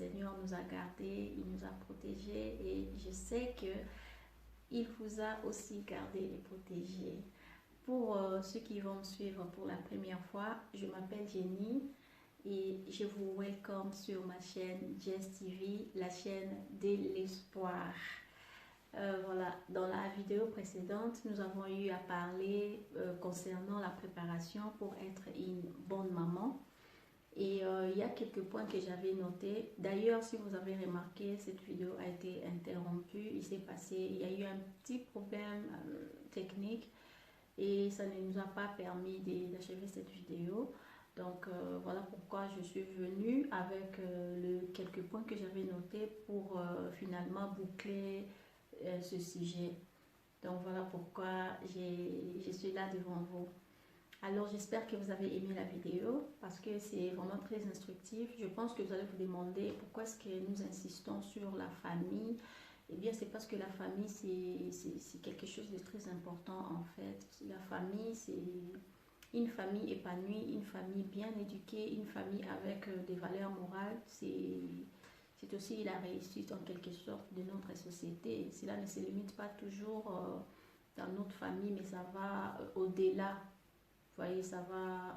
Seigneur nous a gardés, il nous a protégés et je sais que il vous a aussi gardé et protégé. Pour ceux qui vont me suivre pour la première fois, je m'appelle Jenny et je vous welcome sur ma chaîne Jess TV, la chaîne de l'espoir. Voilà, dans la vidéo précédente, nous avons eu à parler concernant la préparation pour être une bonne maman. Et il y a quelques points que j'avais notés. D'ailleurs, si vous avez remarqué, cette vidéo a été interrompue. Il y a eu un petit problème technique et ça ne nous a pas permis d'achever cette vidéo. Donc voilà pourquoi je suis venue avec quelques points que j'avais notés pour finalement boucler ce sujet. Donc voilà pourquoi je suis là devant vous. Alors j'espère que vous avez aimé la vidéo parce que c'est vraiment très instructif. Je pense que vous allez vous demander pourquoi est-ce que nous insistons sur la famille. Eh bien c'est parce que la famille c'est quelque chose de très important en fait. La famille c'est une famille épanouie, une famille bien éduquée, une famille avec des valeurs morales. C'est aussi la réussite en quelque sorte de notre société. Cela ne se limite pas toujours dans notre famille mais ça va au-delà. Vous voyez, ça va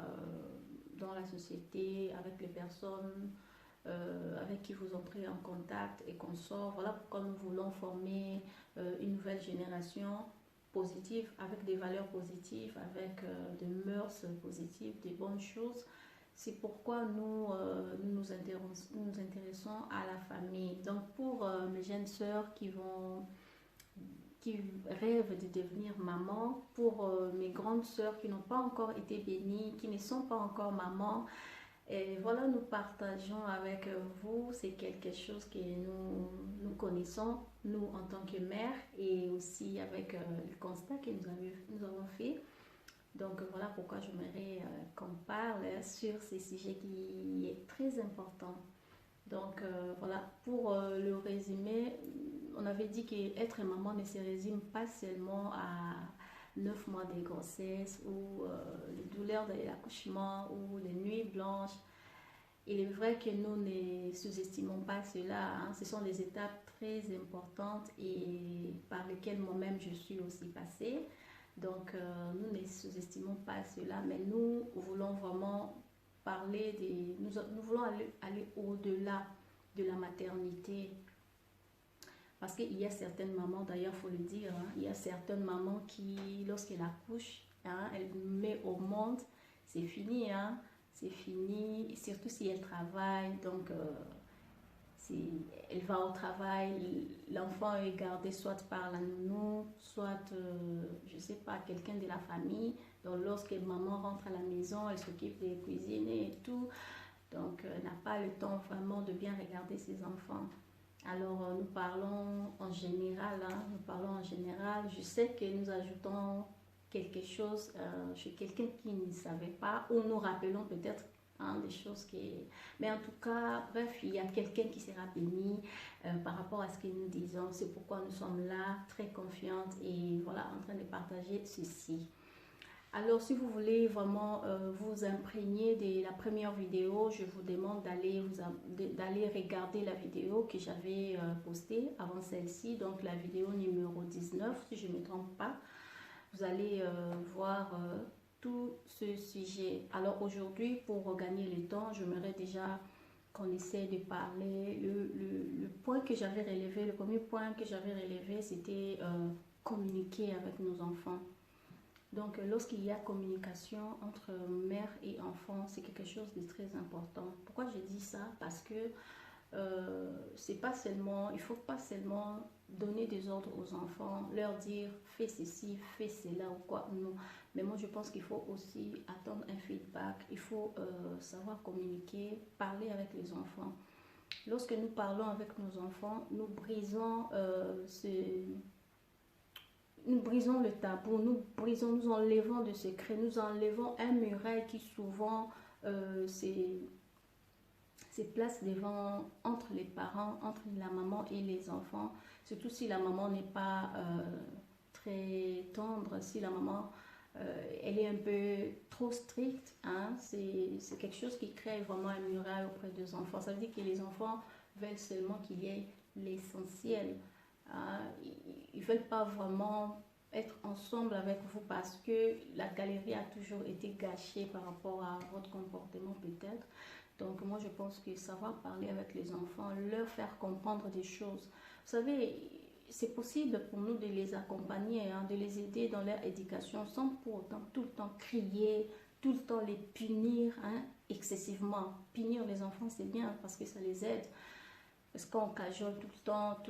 dans la société, avec les personnes avec qui vous entrez en contact et qu'on sort. Voilà pourquoi nous voulons former une nouvelle génération positive, avec des valeurs positives, avec des mœurs positives, des bonnes choses. C'est pourquoi nous intéressons à la famille. Donc pour mes jeunes sœurs qui rêvent de devenir maman, pour mes grandes sœurs qui n'ont pas encore été bénies, qui ne sont pas encore mamans. Et voilà, nous partageons avec vous, c'est quelque chose que nous connaissons, nous en tant que mère, et aussi avec le constat que nous avons fait. Donc voilà pourquoi j'aimerais qu'on parle sur ce sujet qui est très important. Donc voilà, pour le résumé, on avait dit qu'être maman ne se résume pas seulement à 9 mois de grossesse ou les douleurs de l'accouchement ou les nuits blanches. Il est vrai que nous ne sous-estimons pas cela, hein. Ce sont des étapes très importantes et par lesquelles moi-même je suis aussi passée. Donc nous ne sous-estimons pas cela, mais nous voulons vraiment parler nous voulons aller au-delà de la maternité. Parce qu'il y a certaines mamans, d'ailleurs, il faut le dire, hein, il y a certaines mamans qui, lorsqu'elles accouchent, hein, elles mettent au monde, c'est fini, hein, c'est fini, surtout si elles travaillent, donc elle va au travail, l'enfant est gardé soit par la nounou, soit, je ne sais pas, quelqu'un de la famille. Donc lorsque maman rentre à la maison, elle s'occupe de cuisiner et tout, donc elle n'a pas le temps vraiment de bien regarder ses enfants. Alors nous parlons en général, hein, nous parlons en général. Je sais que nous ajoutons quelque chose chez quelqu'un qui ne savait pas, ou nous rappelons peut-être hein, des choses qui... Mais en tout cas, bref, il y a quelqu'un qui sera béni par rapport à ce que nous disons. C'est pourquoi nous sommes là, très confiantes et voilà, en train de partager ceci. Alors, si vous voulez vraiment vous imprégner de la première vidéo, je vous demande d'aller regarder la vidéo que j'avais postée avant celle-ci, donc la vidéo numéro 19, si je ne me trompe pas. Vous allez voir tout ce sujet. Alors aujourd'hui, pour gagner le temps, j'aimerais déjà qu'on essaie de parler. Le point que j'avais relevé, le premier point que j'avais relevé, c'était communiquer avec nos enfants. Donc, lorsqu'il y a communication entre mère et enfant, c'est quelque chose de très important. Pourquoi je dis ça? Parce que c'est pas seulement, il faut pas seulement donner des ordres aux enfants, leur dire fais ceci, fais cela ou quoi. Non. Mais moi, je pense qu'il faut aussi attendre un feedback. Il faut savoir communiquer, parler avec les enfants. Lorsque nous parlons avec nos enfants, nous brisons nous brisons le tabou, nous enlevons de secrets, nous enlevons un muraille qui souvent se place devant, entre les parents, entre la maman et les enfants, surtout si la maman n'est pas très tendre, si la maman elle est un peu trop stricte, hein, c'est quelque chose qui crée vraiment un muraille auprès des enfants. Ça veut dire que les enfants veulent seulement qu'il y ait l'essentiel. Ils ne veulent pas vraiment être ensemble avec vous parce que la galerie a toujours été gâchée par rapport à votre comportement peut-être. Donc moi je pense que savoir parler avec les enfants, leur faire comprendre des choses. Vous savez, c'est possible pour nous de les accompagner, hein, de les aider dans leur éducation sans pour autant tout le temps crier, tout le temps les punir, hein, excessivement. Punir les enfants c'est bien parce que ça les aide. Parce qu'on cajole tout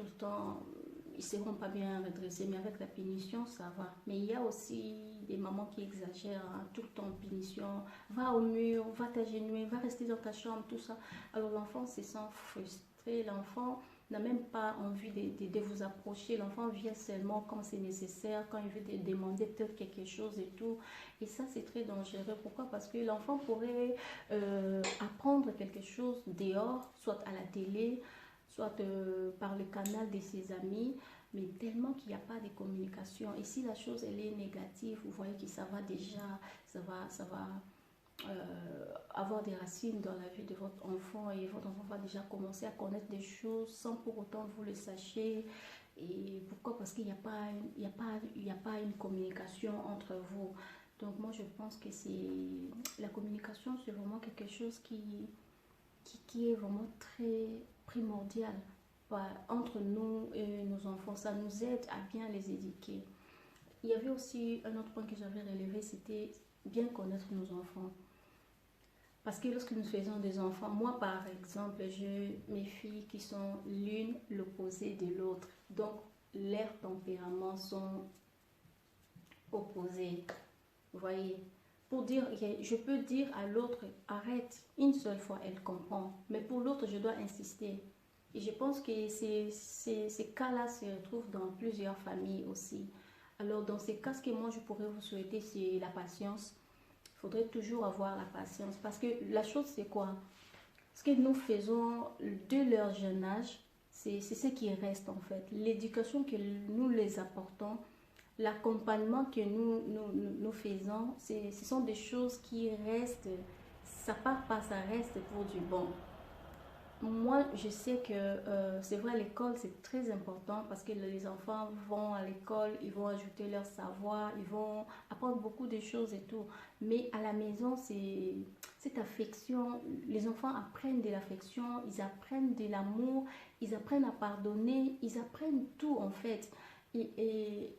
le temps, ils ne seront pas bien redressés. Mais avec la punition, ça va. Mais il y a aussi des mamans qui exagèrent, hein, tout le temps punition. Va au mur, va t'agenouiller, va rester dans ta chambre, tout ça. Alors l'enfant se sent frustré. L'enfant n'a même pas envie de vous approcher. L'enfant vient seulement quand c'est nécessaire, quand il veut te demander peut-être quelque chose et tout. Et ça, c'est très dangereux. Pourquoi? Parce que l'enfant pourrait apprendre quelque chose dehors, soit à la télé, soit par le canal de ses amis, mais tellement qu'il n'y a pas de communication. Et si la chose elle est négative, vous voyez que ça va déjà, ça va avoir des racines dans la vie de votre enfant et votre enfant va déjà commencer à connaître des choses sans pour autant vous le sachiez. Et pourquoi? Parce qu'il n'y a pas, il y a pas une communication entre vous. Donc moi je pense que c'est la communication, c'est vraiment quelque chose qui est vraiment très primordial entre nous et nos enfants. Ça nous aide à bien les éduquer. Il y avait aussi un autre point que j'avais relevé, c'était bien connaître nos enfants. Parce que lorsque nous faisons des enfants, moi par exemple, j'ai mes filles qui sont l'une l'opposé de l'autre. Donc, leurs tempéraments sont opposés. Vous voyez? Pour dire, je peux dire à l'autre, arrête, une seule fois, elle comprend. Mais pour l'autre, je dois insister. Et je pense que ces cas-là se retrouvent dans plusieurs familles aussi. Alors, dans ces cas, ce que moi, je pourrais vous souhaiter, c'est la patience. Il faudrait toujours avoir la patience. Parce que la chose, c'est quoi? Ce que nous faisons de leur jeune âge, c'est ce qui reste en fait. L'éducation que nous les apportons, l'accompagnement que nous faisons, ce sont des choses qui restent, ça part pas, ça reste pour du bon. Moi, je sais que c'est vrai, l'école, c'est très important parce que les enfants vont à l'école, ils vont ajouter leur savoir, ils vont apprendre beaucoup de choses et tout. Mais à la maison, c'est cette affection, les enfants apprennent de l'affection, ils apprennent de l'amour, ils apprennent à pardonner, ils apprennent tout en fait. Et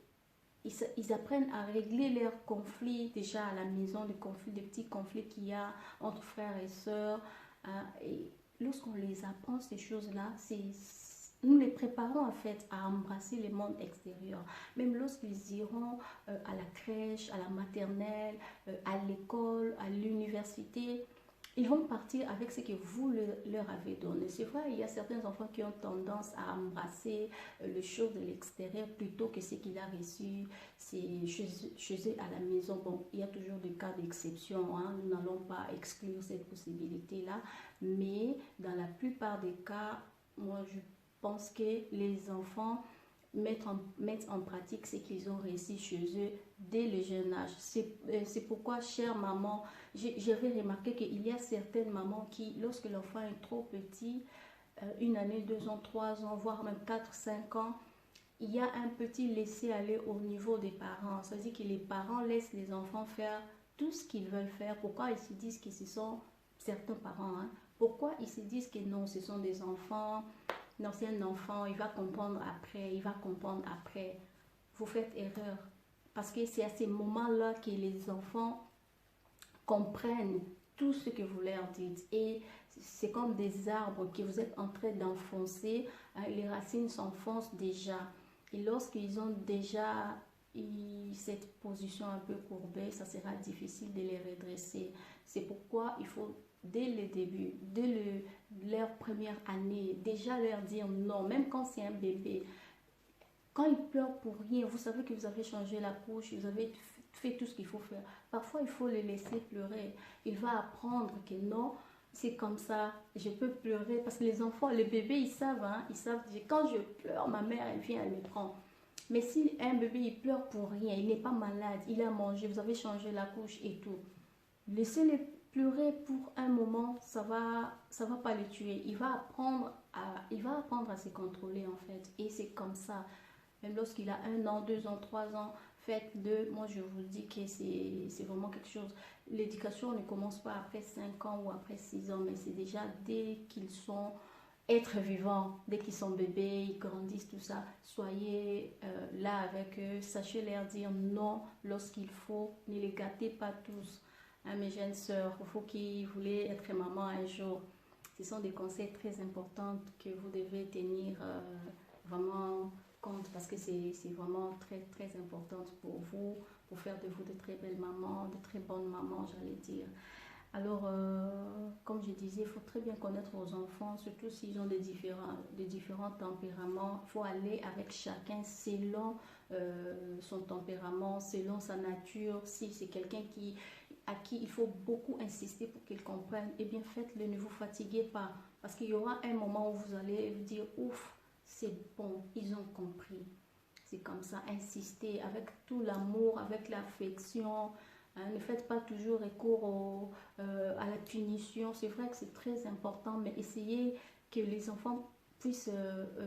ils apprennent à régler leurs conflits déjà à la maison, les petits conflits qu'il y a entre frères et sœurs. Hein, et lorsqu'on les apprend ces choses-là, nous les préparons en fait à embrasser le monde extérieur. Même lorsqu'ils iront à la crèche, à la maternelle, à l'école, à l'université, ils vont partir avec ce que vous leur avez donné. C'est vrai, il y a certains enfants qui ont tendance à embrasser les choses de l'extérieur plutôt que ce qu'il a reçu chez eux à la maison. Bon, il y a toujours des cas d'exception, hein. Nous n'allons pas exclure cette possibilité-là, mais dans la plupart des cas, moi je pense que les enfants mettent en pratique ce qu'ils ont réussi chez eux dès le jeune âge. C'est pourquoi, chère maman, j'avais remarqué qu'il y a certaines mamans qui, lorsque l'enfant est trop petit, une année, 2 ans, 3 ans, voire même 4, 5 ans, il y a un petit laisser-aller au niveau des parents. C'est-à-dire que les parents laissent les enfants faire tout ce qu'ils veulent faire. Pourquoi ils se disent que ce sont certains parents, hein? Pourquoi ils se disent que non, ce sont des enfants? Non, c'est un enfant, il va comprendre après, il va comprendre après. Vous faites erreur. Parce que c'est à ces moments-là que les enfants comprennent tout ce que vous leur dites. Et c'est comme des arbres que vous êtes en train d'enfoncer. Les racines s'enfoncent déjà. Et lorsqu'ils ont déjà cette position un peu courbée, ça sera difficile de les redresser. C'est pourquoi il faut, dès le début, leur première année, déjà leur dire non, même quand c'est un bébé. Quand il pleure pour rien, vous savez que vous avez changé la couche, vous avez fait tout ce qu'il faut faire. Parfois, il faut le laisser pleurer. Il va apprendre que non, c'est comme ça, je peux pleurer. Parce que les enfants, les bébés, ils savent, hein, ils savent, quand je pleure, ma mère, elle vient, elle me prend. Mais si un bébé, il pleure pour rien, il n'est pas malade, il a mangé, vous avez changé la couche et tout, laissez-le pleurer pour un moment, ça va pas le tuer. Il va apprendre à se contrôler en fait. Et c'est comme ça. Même lorsqu'il a 1 an, 2 ans, 3 ans, faites-le. Moi, je vous dis que c'est vraiment quelque chose. L'éducation ne commence pas après 5 ans ou après 6 ans, mais c'est déjà dès qu'ils sont êtres vivants, dès qu'ils sont bébés, ils grandissent, tout ça. Soyez là avec eux. Sachez leur dire non lorsqu'il faut. Ne les gâtez pas tous. Hein, mes jeunes sœurs, il faut qu'ils voulaient être maman un jour. Ce sont des conseils très importants que vous devez tenir vraiment compte parce que c'est vraiment très très important pour vous, pour faire de vous de très belles mamans, de très bonnes mamans, j'allais dire. Alors, comme je disais, il faut très bien connaître vos enfants, surtout s'ils ont des différents tempéraments. Il faut aller avec chacun selon son tempérament, selon sa nature. Si c'est quelqu'un à qui il faut beaucoup insister pour qu'il comprenne, eh bien faites-le, ne vous fatiguez pas. Parce qu'il y aura un moment où vous allez vous dire, ouf, c'est bon, ils ont compris. C'est comme ça, insistez avec tout l'amour, avec l'affection. Hein, ne faites pas toujours recours à la punition. C'est vrai que c'est très important, mais essayez que les enfants puissent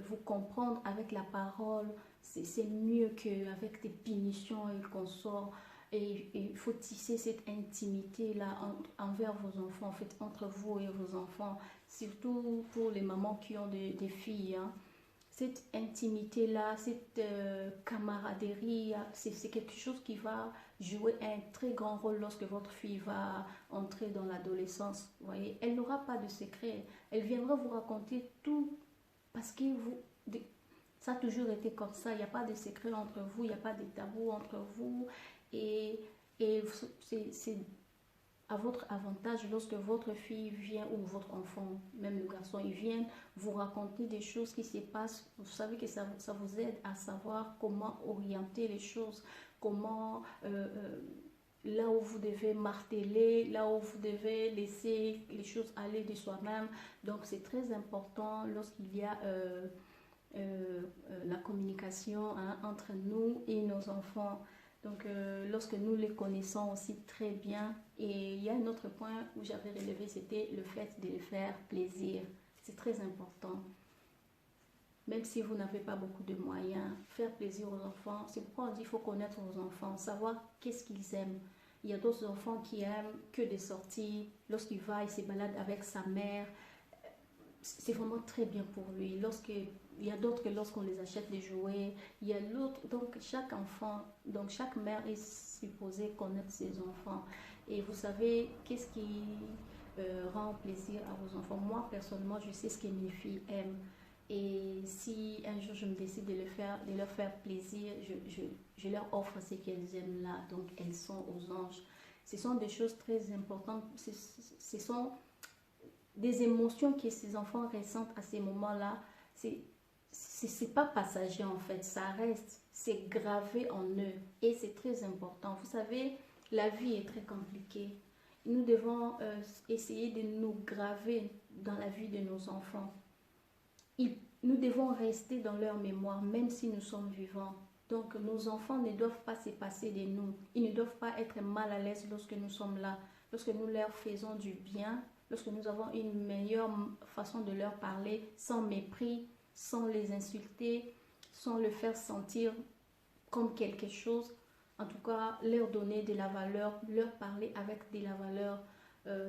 vous comprendre avec la parole. C'est mieux qu'avec des punitions et qu'on sort. Et il faut tisser cette intimité-là envers vos enfants, en fait, entre vous et vos enfants. Surtout pour les mamans qui ont des filles. Hein. Cette intimité-là, cette camaraderie, c'est quelque chose qui va jouer un très grand rôle lorsque votre fille va entrer dans l'adolescence. Vous voyez, elle n'aura pas de secret. Elle viendra vous raconter tout parce que ça a toujours été comme ça. Il n'y a pas de secret entre vous, il n'y a pas de tabou entre vous. Et, et c'est à votre avantage lorsque votre fille vient ou votre enfant, même le garçon, il vient vous raconter des choses qui se passent. Vous savez que ça vous aide à savoir comment orienter les choses, comment là où vous devez marteler, là où vous devez laisser les choses aller de soi-même. Donc c'est très important lorsqu'il y a la communication hein, entre nous et nos enfants. Donc, lorsque nous les connaissons aussi très bien, et il y a un autre point où j'avais relevé, c'était le fait de les faire plaisir. C'est très important. Même si vous n'avez pas beaucoup de moyens, faire plaisir aux enfants, c'est pourquoi on dit qu'il faut connaître vos enfants, savoir qu'est-ce qu'ils aiment. Il y a d'autres enfants qui aiment que des sorties. Lorsqu'il va, il se balade avec sa mère. C'est vraiment très bien pour lui. Il y a d'autres que lorsqu'on les achète des jouets, il y a l'autre. Donc chaque enfant, donc chaque mère est supposée connaître ses enfants. Et vous savez, qu'est-ce qui rend plaisir à vos enfants? Moi, personnellement, je sais ce que mes filles aiment. Et si un jour je me décide de leur faire plaisir, je leur offre ce qu'elles aiment là. Donc elles sont aux anges. Ce sont des choses très importantes. Ce sont des émotions que ces enfants ressentent à ces moments-là. C'est pas passager en fait, ça reste, c'est gravé en eux et c'est très important. Vous savez, la vie est très compliquée. Nous devons essayer de nous graver dans la vie de nos enfants. Nous devons rester dans leur mémoire même si nous sommes vivants. Donc nos enfants ne doivent pas se passer de nous. Ils ne doivent pas être mal à l'aise lorsque nous sommes là. Lorsque nous leur faisons du bien, lorsque nous avons une meilleure façon de leur parler, sans mépris, sans les insulter, sans le faire sentir comme quelque chose. En tout cas, leur donner de la valeur, leur parler avec de la valeur.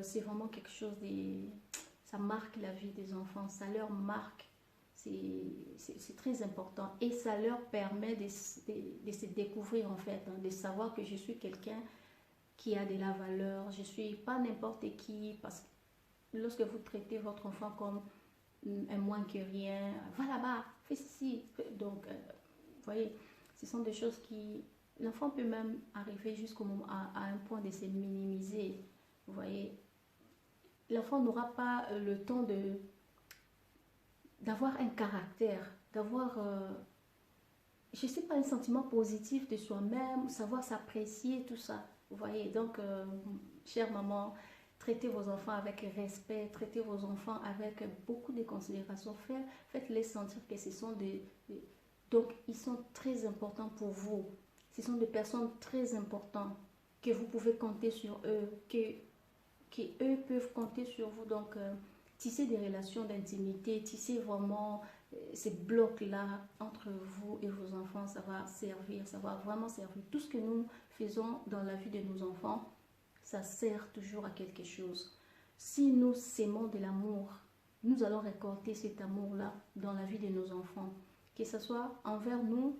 C'est vraiment quelque chose de... Ça marque la vie des enfants, ça leur marque. C'est très important et ça leur permet de se découvrir en fait, hein, de savoir que je suis quelqu'un qui a de la valeur, je ne suis pas n'importe qui, parce que lorsque vous traitez votre enfant comme un moins que rien, va là-bas, fais ceci, donc vous voyez, ce sont des choses qui, l'enfant peut même arriver jusqu'au moment à un point de se minimiser, vous voyez, l'enfant n'aura pas le temps d'avoir un caractère, d'avoir, je ne sais pas, un sentiment positif de soi-même, savoir s'apprécier, tout ça. Vous voyez, donc, chère maman, traitez vos enfants avec respect, traitez vos enfants avec beaucoup de considération. Faites-les sentir que ce sont donc, ils sont très importants pour vous. Ce sont des personnes très importantes que vous pouvez compter sur eux, qu'eux peuvent compter sur vous. Donc, tisser des relations d'intimité, tisser vraiment ces blocs-là entre vous et vos enfants, ça va servir, ça va vraiment servir. Tout ce que nous faisons dans la vie de nos enfants, ça sert toujours à quelque chose. Si nous sémons de l'amour, nous allons récolter cet amour-là dans la vie de nos enfants, que ce soit envers nous,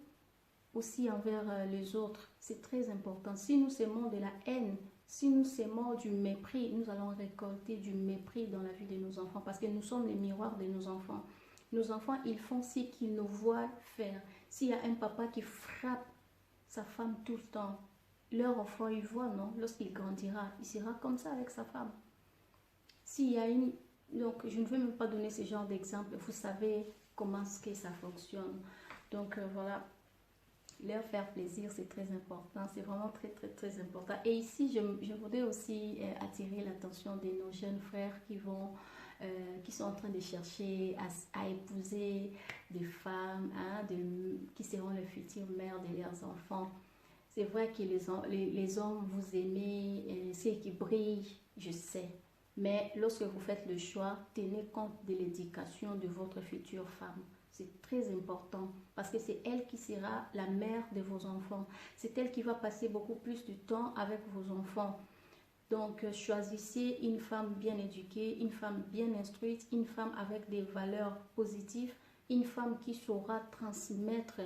aussi envers les autres. C'est très important. Si nous sémons de la haine, si nous sémons du mépris, nous allons récolter du mépris dans la vie de nos enfants parce que nous sommes les miroirs de nos enfants. Nos enfants, ils font ce qu'ils nous voient faire. S'il y a un papa qui frappe sa femme tout le temps, leur enfant, il voit, non? Lorsqu'il grandira, il sera comme ça avec sa femme. S'il y a une... Donc, je ne veux même pas donner ce genre d'exemple. Vous savez comment est-ce que ça fonctionne. Donc, voilà. Leur faire plaisir, c'est très important. C'est vraiment très, très, très important. Et ici, je voudrais aussi attirer l'attention de nos jeunes frères qui sont en train de chercher à épouser des femmes hein, qui seront les futures mères de leurs enfants. C'est vrai que les hommes, vous aimez, c'est qui brille, je sais. Mais lorsque vous faites le choix, tenez compte de l'éducation de votre future femme. C'est très important parce que c'est elle qui sera la mère de vos enfants. C'est elle qui va passer beaucoup plus de temps avec vos enfants. Donc, choisissez une femme bien éduquée, une femme bien instruite, une femme avec des valeurs positives, une femme qui saura transmettre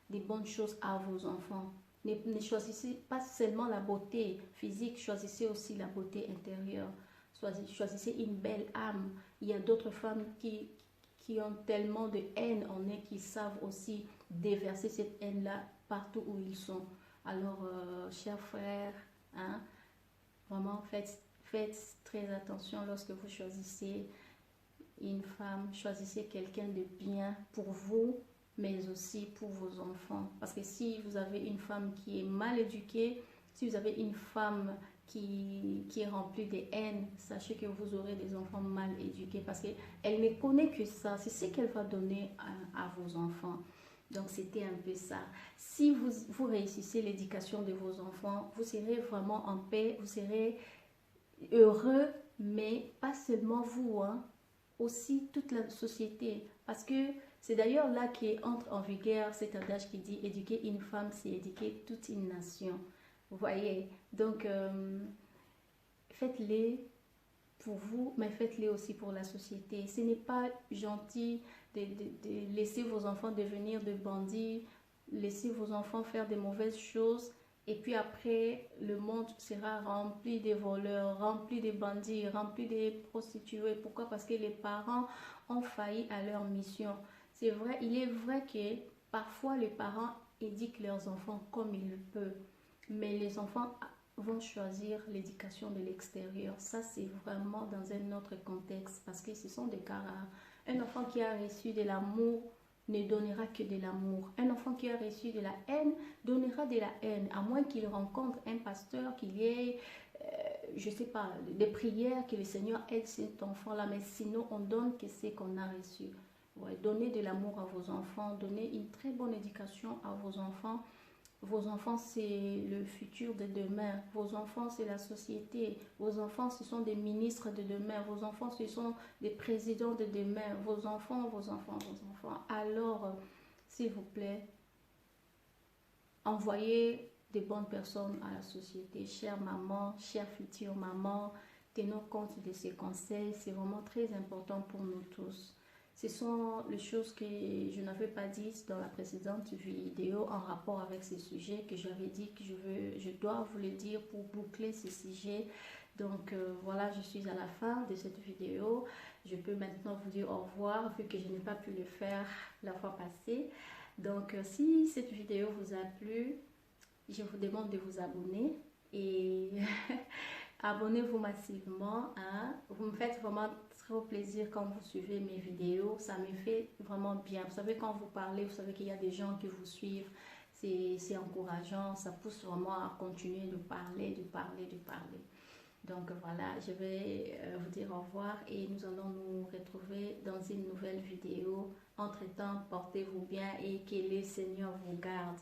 des bonnes choses à vos enfants. Ne choisissez pas seulement la beauté physique, choisissez aussi la beauté intérieure. Choisissez une belle âme. Il y a d'autres femmes qui ont tellement de haine en eux qu'ils savent aussi déverser cette haine-là partout où ils sont. Alors, chers frères, hein, vraiment faites très attention lorsque vous choisissez une femme, choisissez quelqu'un de bien pour vous, mais aussi pour vos enfants. Parce que si vous avez une femme qui est mal éduquée, si vous avez une femme qui est remplie de haine, sachez que vous aurez des enfants mal éduqués parce qu'elle ne connaît que ça. C'est ce qu'elle va donner à vos enfants. Donc, c'était un peu ça. Si vous réussissez l'éducation de vos enfants, vous serez vraiment en paix, vous serez heureux, mais pas seulement vous, hein, aussi toute la société. Parce que c'est d'ailleurs là qu'entre en vigueur cet adage qui dit « éduquer une femme, c'est éduquer toute une nation ». Vous voyez, donc faites-les pour vous, mais faites-les aussi pour la société. Ce n'est pas gentil de laisser vos enfants devenir des bandits, laisser vos enfants faire des mauvaises choses, et puis après, le monde sera rempli de voleurs, rempli de bandits, rempli de prostituées. Pourquoi? Parce que les parents ont failli à leur mission. C'est vrai, il est vrai que parfois les parents éduquent leurs enfants comme ils le peuvent. Mais les enfants vont choisir l'éducation de l'extérieur. Ça, c'est vraiment dans un autre contexte parce que ce sont des cas rares. Un enfant qui a reçu de l'amour ne donnera que de l'amour. Un enfant qui a reçu de la haine donnera de la haine, à moins qu'il rencontre un pasteur, qu'il y ait, je ne sais pas, des prières, que le Seigneur aide cet enfant-là. Mais sinon, on donne que ce qu'on a reçu. Ouais, donnez de l'amour à vos enfants, donnez une très bonne éducation à vos enfants. Vos enfants, c'est le futur de demain. Vos enfants, c'est la société. Vos enfants, ce sont des ministres de demain. Vos enfants, ce sont des présidents de demain. Vos enfants, vos enfants, vos enfants. Alors, s'il vous plaît, envoyez des bonnes personnes à la société. Chère maman, chère future maman, tenons compte de ces conseils. C'est vraiment très important pour nous tous. Ce sont les choses que je n'avais pas dites dans la précédente vidéo en rapport avec ce sujet que j'avais dit que je dois vous le dire pour boucler ce sujet. Donc voilà, je suis à la fin de cette vidéo. Je peux maintenant vous dire au revoir vu que je n'ai pas pu le faire la fois passée. Donc si cette vidéo vous a plu, je vous demande de vous abonner et abonnez-vous massivement. Hein? Vous me faites vraiment trop plaisir quand vous suivez mes vidéos. Ça me fait vraiment bien. Vous savez, quand vous parlez, vous savez qu'il y a des gens qui vous suivent. C'est encourageant. Ça pousse vraiment à continuer de parler, de parler, de parler. Donc voilà, je vais vous dire au revoir et nous allons nous retrouver dans une nouvelle vidéo. Entre-temps, portez-vous bien et que le Seigneur vous garde.